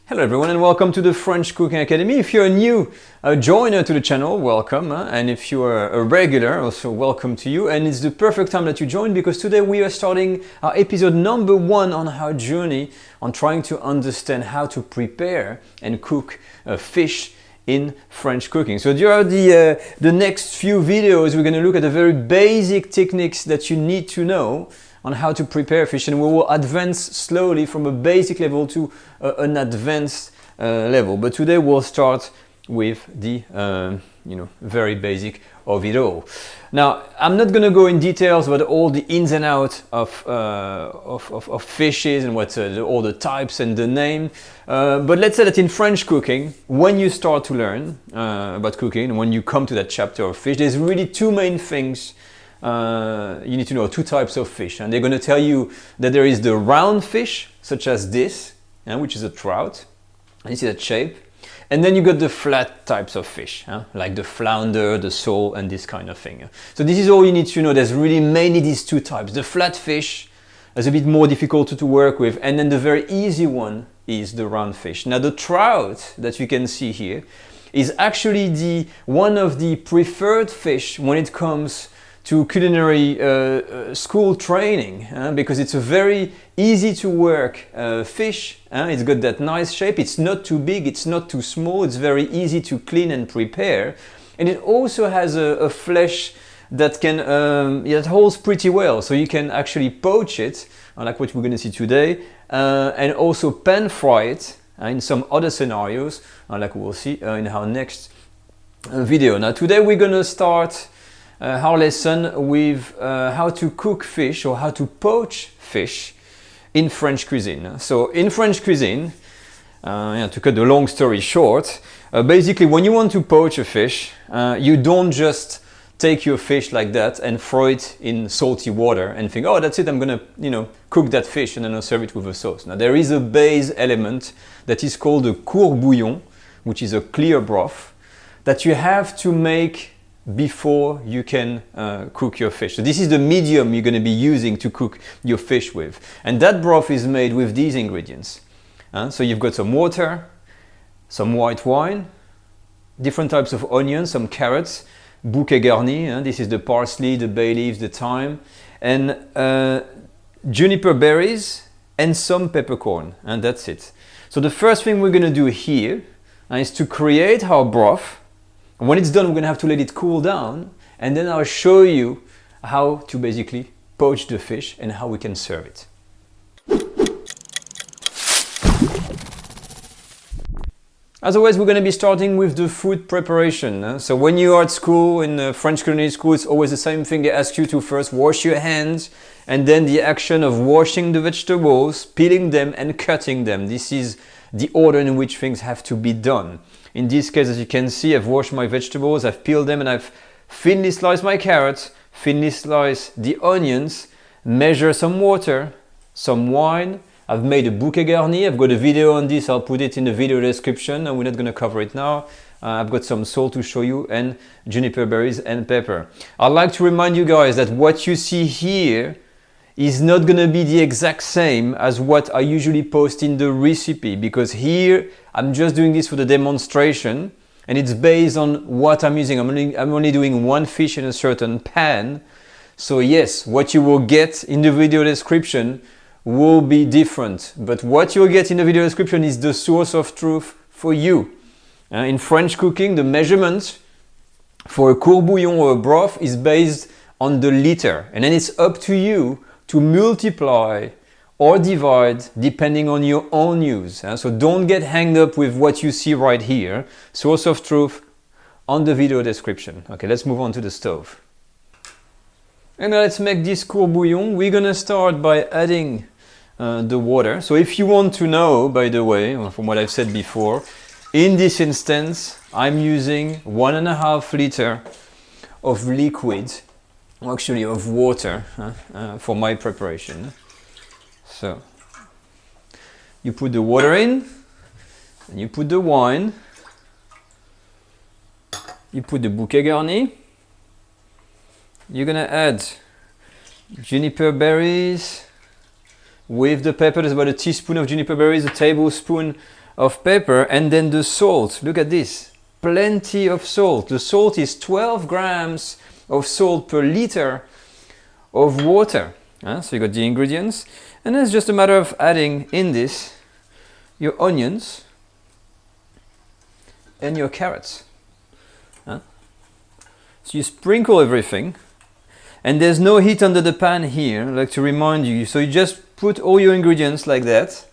Hello everyone and welcome to the French Cooking Academy. If you're a new joiner to the channel, welcome. And if you are a regular, also welcome to you. And it's the perfect time that you join because today we are starting our episode number 1 on our journey on trying to understand how to prepare and cook fish in French cooking. So during the next few videos, we're going to look at the very basic techniques that you need to know on how to prepare fish, and we will advance slowly from a basic level to an advanced level. But today we'll start with the very basic of it all. Now, I'm not going to go in details about all the ins and outs of fishes and what all the types and the name. But let's say that in French cooking, when you start to learn about cooking, when you come to that chapter of fish, there's really two main things you need to know. Two types of fish, and they're going to tell you that there is the round fish, such as this, which is a trout, and you see that shape, and then you got the flat types of fish, like the flounder, the sole, and this kind of thing. So this is all you need to know. There's really mainly these two types. The flat fish is a bit more difficult to work with, and then the very easy one is the round fish. Now the trout that you can see here is actually one of the preferred fish when it comes to culinary school training, because it's a very easy to work fish. It's got that nice shape, it's not too big, it's not too small, it's very easy to clean and prepare, and it also has a flesh that can that holds pretty well, so you can actually poach it, like what we're going to see today, and also pan fry it in some other scenarios, like we'll see in our next video. Now today we're going to start our lesson with how to cook fish or how to poach fish in French cuisine. So in French cuisine, to cut the long story short, basically when you want to poach a fish, you don't just take your fish like that and throw it in salty water and think, oh, that's it, I'm gonna cook that fish and then I'll serve it with a sauce. Now there is a base element that is called a Court Bouillon, which is a clear broth that you have to make before you can cook your fish. So this is the medium you're going to be using to cook your fish with. And that broth is made with these ingredients. So you've got some water, some white wine, different types of onions, some carrots, bouquet garni, this is the parsley, the bay leaves, the thyme, and juniper berries and some peppercorn, and that's it. So the first thing we're going to do here is to create our broth. And when it's done, we're going to have to let it cool down, and then I'll show you how to basically poach the fish and how we can serve it. As always, we're going to be starting with the food preparation. So when you are at school, in French culinary school, it's always the same thing. They ask you to first wash your hands, and then the action of washing the vegetables, peeling them and cutting them. This is the order in which things have to be done. In this case, as you can see, I've washed my vegetables, I've peeled them, and I've thinly sliced my carrots, thinly sliced the onions, measure some water, some wine. I've made a bouquet garni. I've got a video on this. I'll put it in the video description, and we're not going to cover it now. I've got some salt to show you, and juniper berries and pepper. I'd like to remind you guys that what you see here is not going to be the exact same as what I usually post in the recipe, because here I'm just doing this for the demonstration and it's based on what I'm using. I'm only doing one fish in a certain pan. So yes, what you will get in the video description will be different, but what you'll get in the video description is the source of truth for you. In French cooking, the measurement for a court bouillon or a broth is based on the liter, and then it's up to you to multiply or divide depending on your own use. So don't get hanged up with what you see right here. Source of truth on the video description. Okay, let's move on to the stove. And now let's make this court bouillon. We're gonna start by adding the water. So if you want to know, by the way, from what I've said before, in this instance, I'm using 1.5 liter of liquid, actually of water, for my preparation. So you put the water in, and you put the wine, you put the bouquet garni, you're gonna add juniper berries with the pepper. There's about a teaspoon of juniper berries, a tablespoon of pepper, and then the salt. Look at this, plenty of salt. The salt is 12 grams of salt per liter of water. So you got the ingredients, and then it's just a matter of adding in this your onions and your carrots. So you sprinkle everything, and there's no heat under the pan here, I'd like to remind you. So you just put all your ingredients like that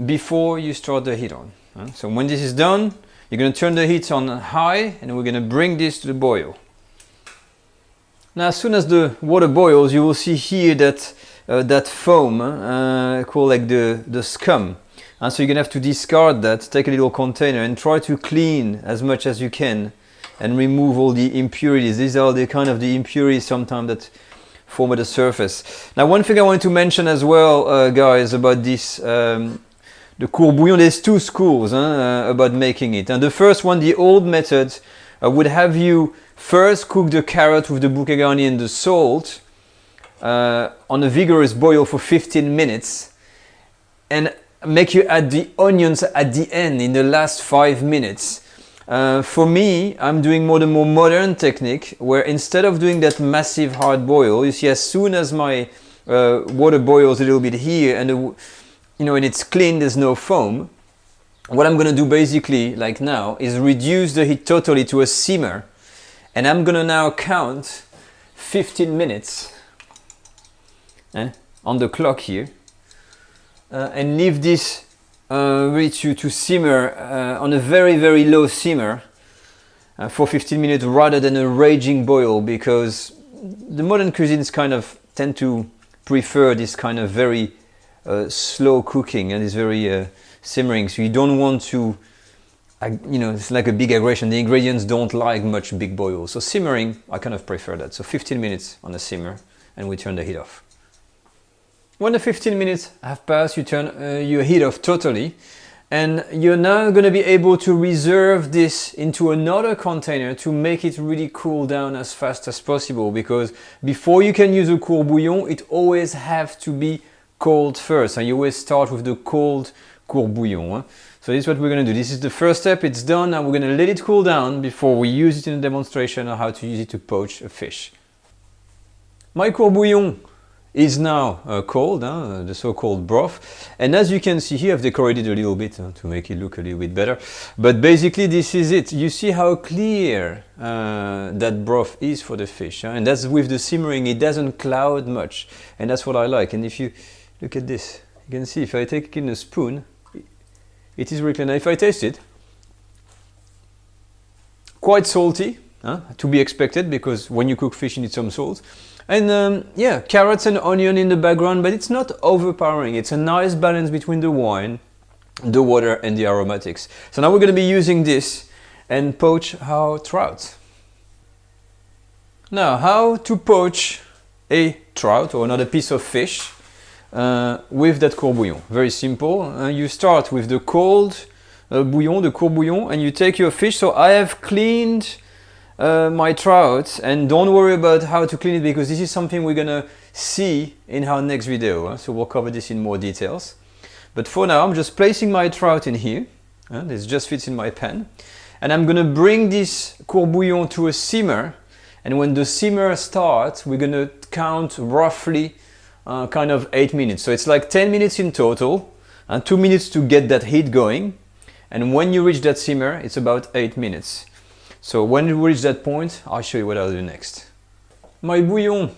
before you start the heat on. So when this is done, you're going to turn the heat on high, and we're going to bring this to the boil. Now, as soon as the water boils, you will see here that that foam called like the scum. And so you're going to have to discard that, take a little container, and try to clean as much as you can and remove all the impurities. These are the kind of the impurities sometimes that form at the surface. Now, one thing I want to mention as well, guys, about this, the Court Bouillon, there's two schools about making it. And the first one, the old method, would have you first cook the carrot with the bouquet garni and the salt on a vigorous boil for 15 minutes, and make you add the onions at the end in the last 5 minutes. For me, I'm doing the more modern technique, where instead of doing that massive hard boil, you see, as soon as my water boils a little bit here, and and it's clean, there's no foam, what I'm going to do basically, like now, is reduce the heat totally to a simmer, and I'm going to now count 15 minutes on the clock here, and leave this really to simmer on a very, very low simmer for 15 minutes rather than a raging boil, because the modern cuisines kind of tend to prefer this kind of very slow cooking and this very simmering. So you don't want to, it's like a big aggression. The ingredients don't like much big boils. So simmering, I kind of prefer that. So 15 minutes on a simmer, and we turn the heat off. When the 15 minutes have passed, you turn your heat off totally, and you're now going to be able to reserve this into another container to make it really cool down as fast as possible, because before you can use a Court Bouillon, it always have to be cold first, and you always start with the cold Court Bouillon. So this is what we're going to do. This is the first step, it's done. Now we're going to let it cool down before we use it in a demonstration on how to use it to poach a fish. My Court Bouillon is now cold, the so-called broth, and as you can see here, I've decorated a little bit to make it look a little bit better, but basically this is it. You see how clear that broth is for the fish, and that's with the simmering. It doesn't cloud much, and that's what I like. And if you look at this, you can see if I take it in a spoon, it is really clear. Now if I taste it, quite salty, to be expected, because when you cook fish you need some salt. And carrots and onion in the background, but it's not overpowering. It's a nice balance between the wine, the water, and the aromatics. So now we're going to be using this and poach our trout. Now, how to poach a trout or another piece of fish with that Court Bouillon. Very simple. You start with the cold bouillon, the Court Bouillon, and you take your fish. So I have cleaned my trout, and don't worry about how to clean it, because this is something we're gonna see in our next video, so we'll cover this in more details. But for now, I'm just placing my trout in here. This just fits in my pan, and I'm gonna bring this Court Bouillon to a simmer, and when the simmer starts, we're gonna count roughly kind of 8 minutes. So it's like 10 minutes in total, and 2 minutes to get that heat going, and when you reach that simmer, it's about 8 minutes. So when you reach that point, I'll show you what I'll do next. My bouillon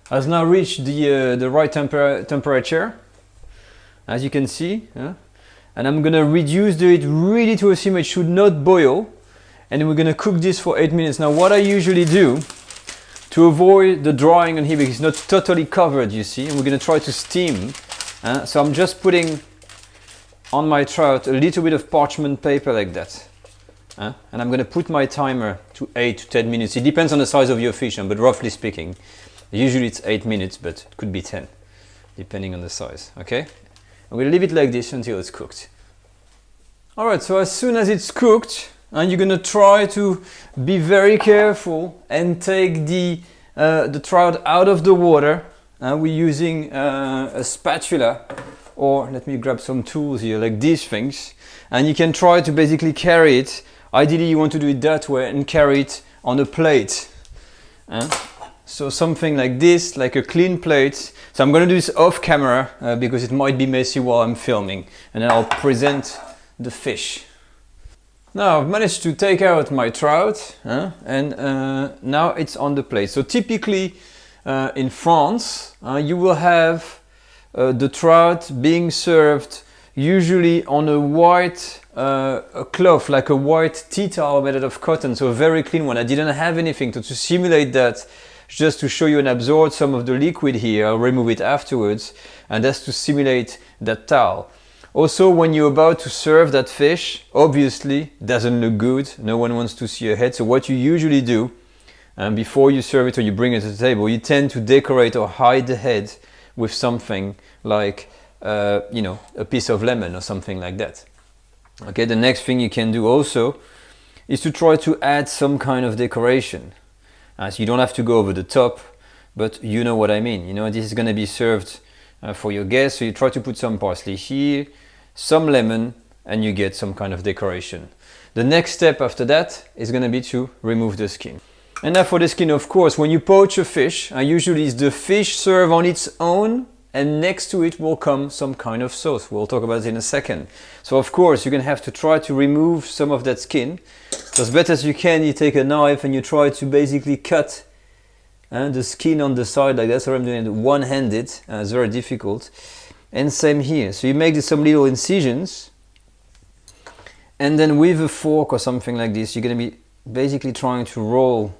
has now reached the right temperature, as you can see, and I'm gonna reduce the heat really to a simmer. It should not boil, and we're gonna cook this for 8 minutes. Now what I usually do to avoid the drying on here, because it's not totally covered, you see, and we're gonna try to steam. So I'm just putting on my trout a little bit of parchment paper like that. And I'm going to put my timer to 8 to 10 minutes. It depends on the size of your fish, but roughly speaking, usually it's 8 minutes, but it could be 10, depending on the size. Okay? I'm going to leave it like this until it's cooked. Alright, so as soon as it's cooked, and you're going to try to be very careful and take the trout out of the water. We're using a spatula or let me grab some tools here, like these things, and you can try to basically carry it. Ideally you want to do it that way and carry it on a plate. So something like this, like a clean plate. So I'm going to do this off camera because it might be messy while I'm filming, and then I'll present the fish. Now I've managed to take out my trout, and now it's on the plate. So typically in France you will have the trout being served usually on a white a cloth, like a white tea towel made out of cotton, so a very clean one. I didn't have anything to simulate that, just to show you and absorb some of the liquid here. I'll remove it afterwards, and that's to simulate that towel. Also, when you're about to serve that fish, obviously doesn't look good, no one wants to see your head, so what you usually do before you serve it or you bring it to the table, you tend to decorate or hide the head with something like you know, a piece of lemon or something like that. Okay, the next thing you can do also is to try to add some kind of decoration. So you don't have to go over the top, but you know what I mean. You know, this is going to be served for your guests, so you try to put some parsley here, some lemon, and you get some kind of decoration. The next step after that is going to be to remove the skin. And now for the skin, of course, when you poach a fish, usually it's the fish served on its own, and next to it will come some kind of sauce. We'll talk about it in a second. So of course you're going to have to try to remove some of that skin. So as best as you can, you take a knife and you try to basically cut the skin on the side like that. So I'm doing it one-handed, it's very difficult. And same here. So you make some little incisions, and then with a fork or something like this, you're going to be basically trying to roll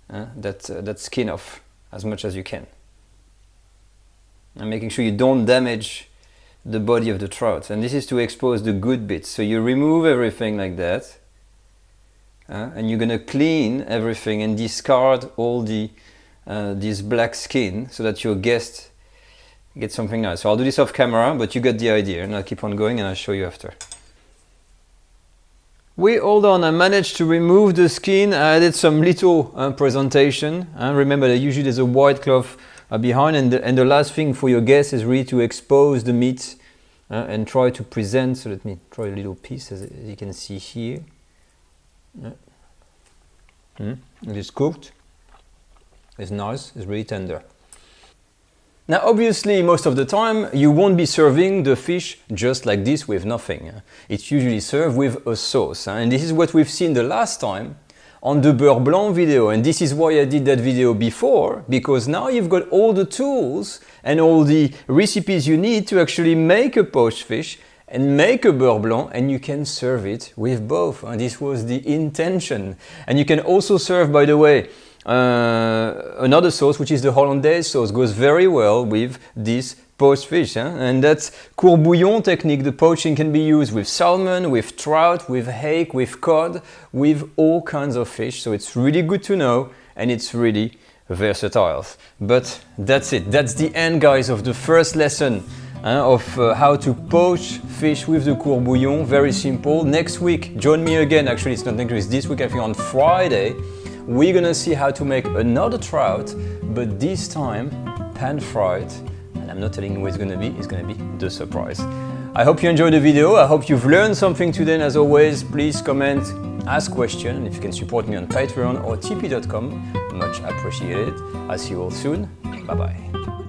that skin off as much as you can. And making sure you don't damage the body of the trout. And this is to expose the good bits. So you remove everything like that, and you're gonna clean everything and discard all this black skin so that your guest gets something nice. So I'll do this off camera, but you get the idea, and I'll keep on going and I'll show you after. All done. I managed to remove the skin. I added some little presentation. Remember that usually there's a white cloth behind, and the last thing for your guests is really to expose the meat and try to present. So let me try a little piece, as you can see here. It is cooked, it's nice, it's really tender. Now obviously most of the time you won't be serving the fish just like this with nothing. It's usually served with a sauce, and this is what we've seen the last time on the beurre blanc video, and this is why I did that video before, because now you've got all the tools and all the recipes you need to actually make a poached fish and make a beurre blanc, and you can serve it with both, and this was the intention. And you can also serve, by the way, another sauce, which is the Hollandaise sauce, goes very well with this poached fish, and that's Court Bouillon technique. The poaching can be used with salmon, with trout, with hake, with cod, with all kinds of fish, so it's really good to know, and it's really versatile. But that's it, that's the end, guys, of the first lesson of how to poach fish with the Court Bouillon. Very simple. Next week, join me again. Actually, it's not next week, it's this week, I think on Friday. We're gonna see how to make another trout, but this time pan-fried. And I'm not telling you what it's gonna be the surprise. I hope you enjoyed the video. I hope you've learned something today, and as always, please comment, ask questions, and if you can support me on Patreon or tp.com, much appreciated. I'll see you all soon. Bye bye.